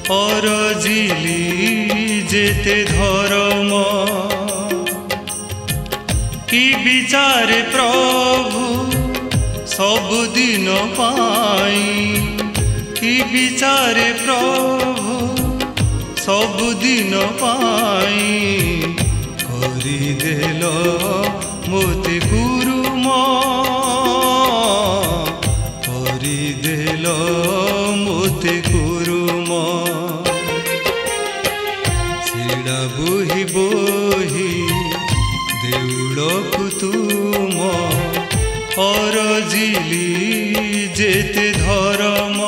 অরজিলি যেতে ধর্ম কি বিচারে প্রভু सबुदिन पाई कि विचारे प्रभु सबुदिन पाई करिदेल मोते गुरुम करिदेल मोते गुरुम सीड़ा बोही बोही देउलकु तुम অরজিলি যেতে ধর্ম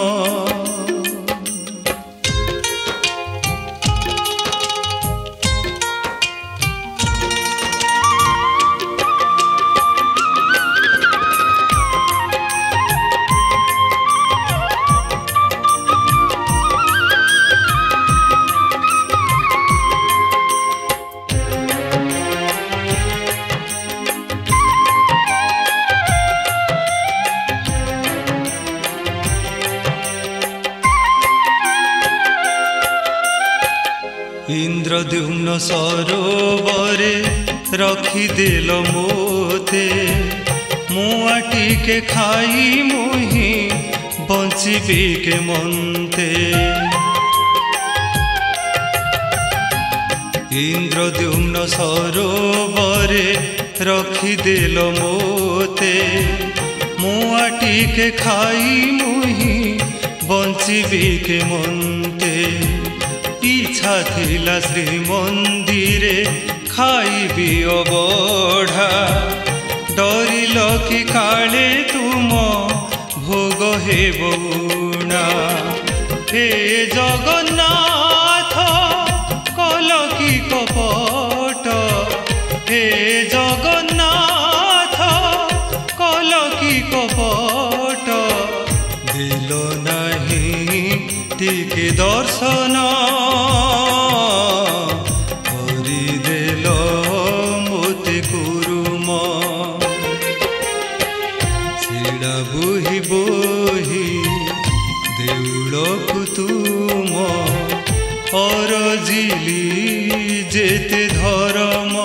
इंद्रद्युम्न सरोवरे रखिदेल मोते मुआटी के खाई मुही बंचिबी के मनते इंद्रद्युम्न सरोवरे रखिदेल मोते मुआटी के खाई मुही बंचिबी के मनते इच्छा थिला श्रीमंदिरे खाइबी अबढ़ा डरिल कि काले तुम भोग हे बउणा हे जगन्नाथ कल कि कपट हे जगन्नाथ कल कि कपट दिल नहीं टिके दर्शन करिदेल मोते कुरुम सीड़ा बोही बोही देउलकु तुम अरजिली जेते धर्म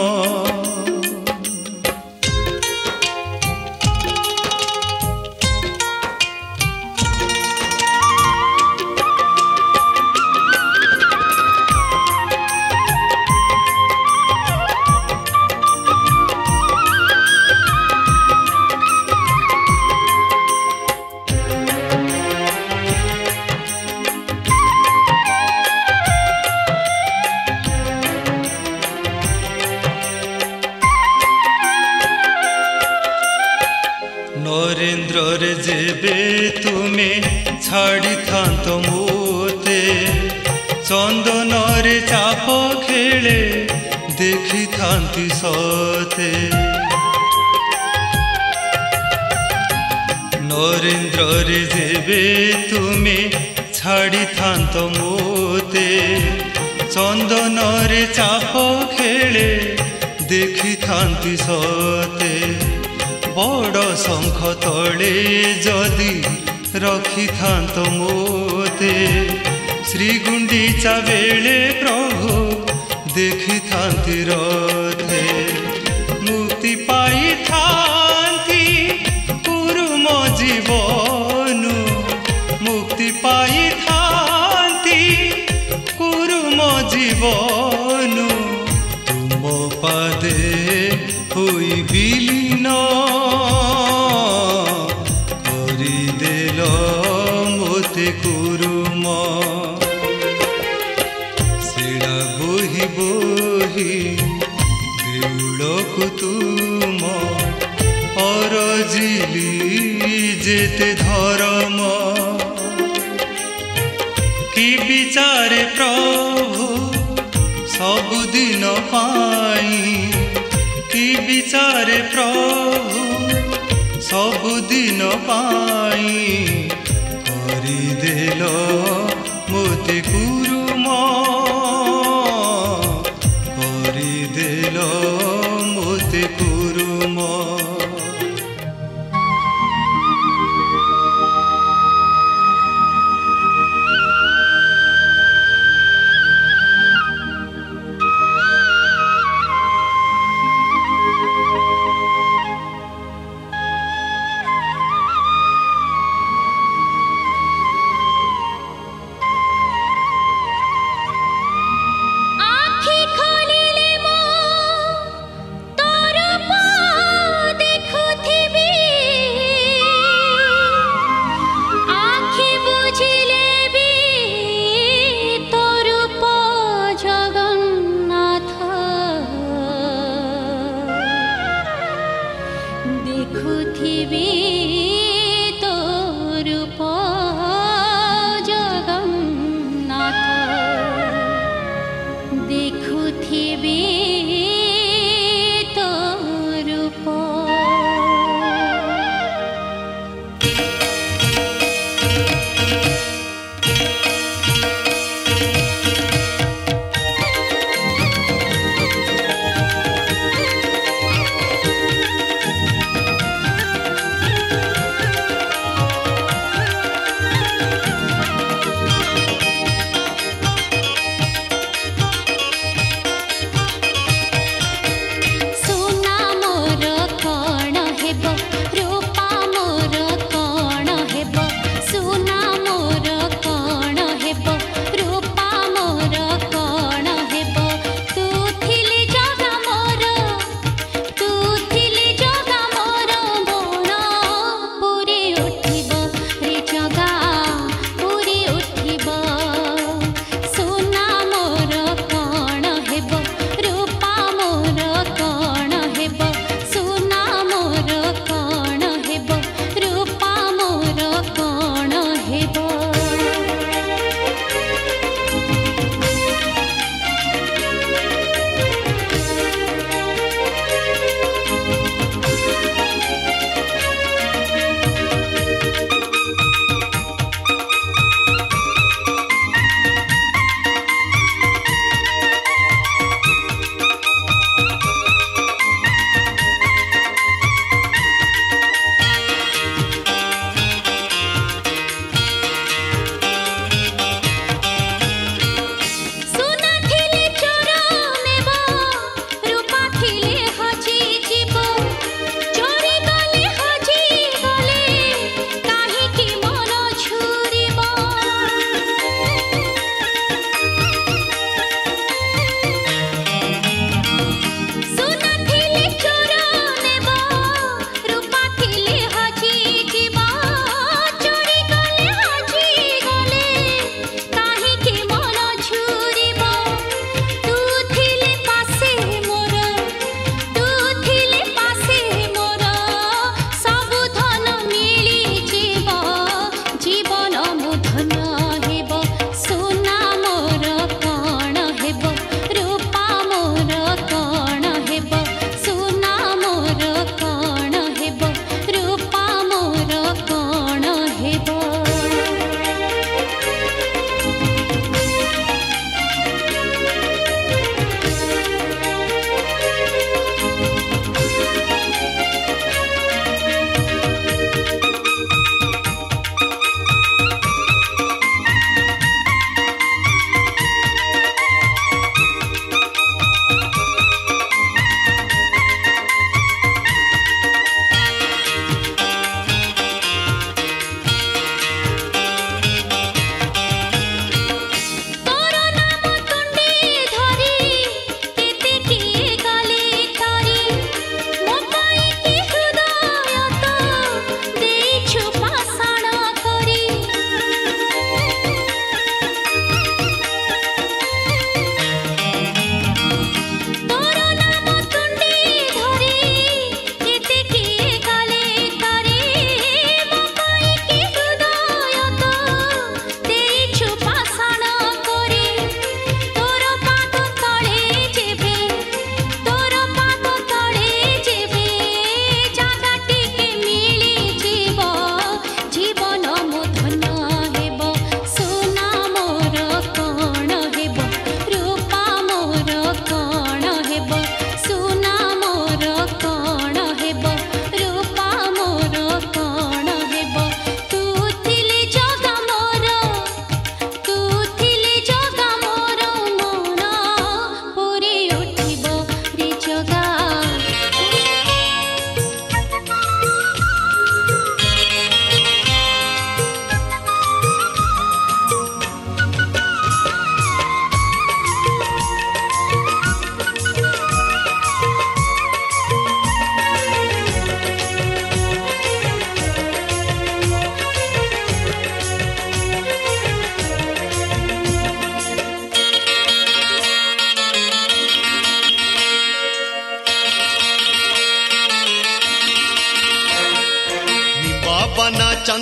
नरेन्द्र रे जेबे तुमे छाड़ी थांत मोते चंदन रे चाप खेले देखी थांती सते नरेन्द्र रे जेबे तुमे छाड़ी थांत मोते चंदन रे चाप खेले देखी थांती सते बड़ शंख तले जदि रखी थांत मोते श्रीगुंडीचा बेले प्रभु देखी थांती रथे मुक्ति पाई थांती कुरुम जीवनु मुक्ति पाई थांती कुरुम जीवनु तुम पादे होई बिलीन करिदेल मोते कुरुम सीड़ा बोही बोही देउलकु तुम अरजिली जेते धर्म कि विचारे प्रभु सबुदिन पाई कि विचारे प्रभु सबुदिन पाई करिदेल मोते कुरुम करिदेल मोते कुरुम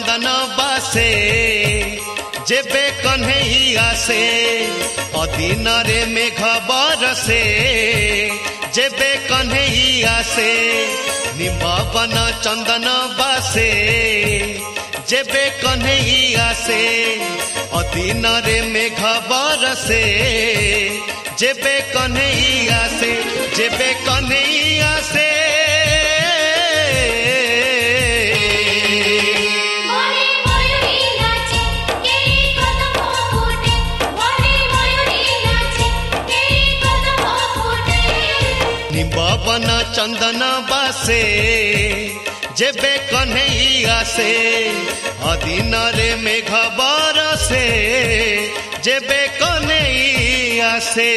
चंदन बासे जेबे कन्हई आसे अधीन रे मेघ बरसे जेबे कन्हई आसे निम्बवन चंदन बासे जेबे कन्हई आसे अधीन रे मेघ बरसे जेबे कन्हई आसे जेबे कन्हई आसे निम्बवन चंदन बासे जेबे कन्हई आसे अधीन रे मेघ बरसे जेबे कन्हई आसे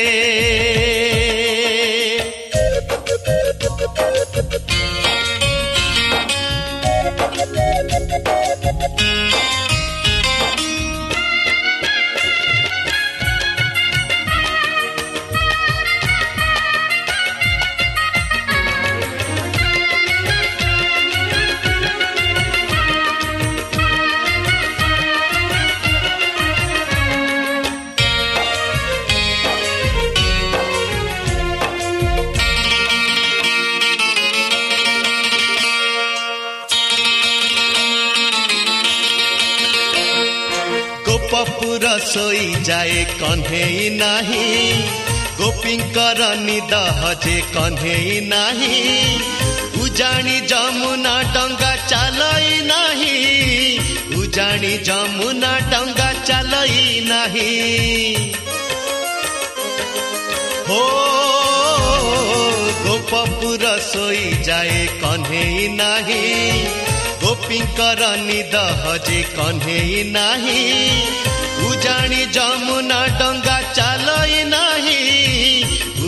गोपपुर सोई जाए कन्हई नाही गोपींकर निद हजे कन्हई नाही उजाणी जमुना डंगा चलई नाही उजाणी जमुना डंगा चलई नाही हो गोपपुर सोई जाए कन्हई नाही गोपींकर निद हजे कन्हई नाही उजाणी जमुना डंगा चलई नाही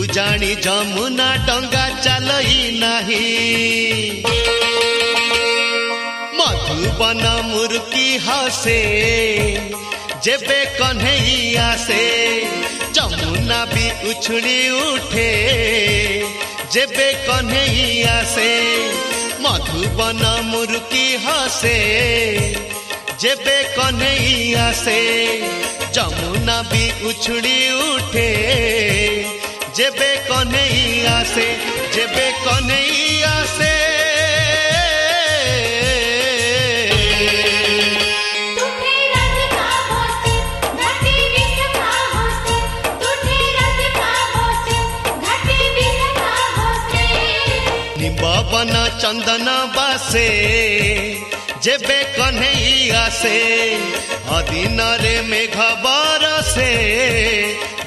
उजाणी जमुना डंगा चलई नाही मधुबन मुर्की हसे जेबे कन्हई आसे जमुना भी उछड़ी उठे जेबे कन्हई आसे मधुबन मुर्की हसे जेबे कन्हई आसे जमुना भी उछड़ी उठे जेबे कन्हई आसे जेबे कन्हई आसे निम्बवन चंदन बासे जेबे कन्हई आसे अधीन रे मेघ बरसे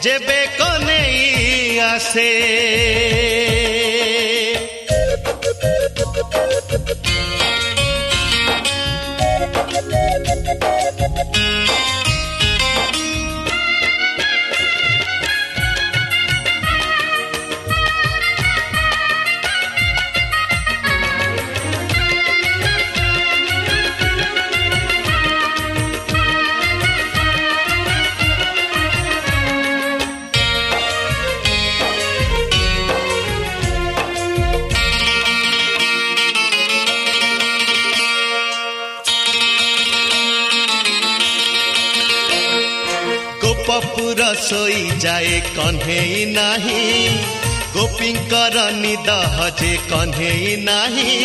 जेबे कन्हई आसे गोपपुर सोई जाए कन्हई नाही गोपींकर निद हजे कन्हई नाही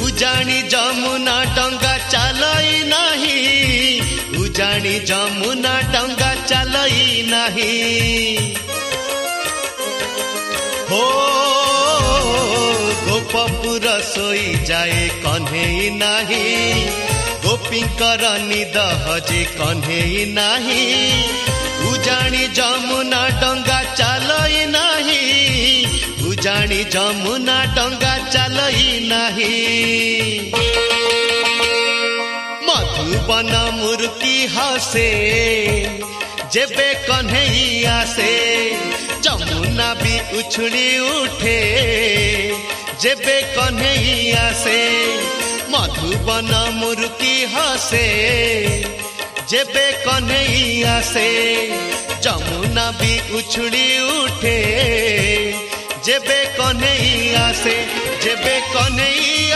उजाणी जमुना डंगा चलई नाही उजाणी जमुना डंगा चलई नाही हो गोपपुर सोई जाए कन्हई नाही गोपींकर निद हजे कन्हई नाही उजाणी जमुना डंगा चलई नाही उजाणी जमुना डंगा चलई नाही मधुबन मुर्की हसे जेबे कन्हई आसे जमुना भी उछड़ी उठे जेबे कन्हई आसे मधुबन मुर्की हसे जेबे कन्हई आसे जमुना भी उछड़ी उठे जेबे कन्हई आसे जेबे कन्हई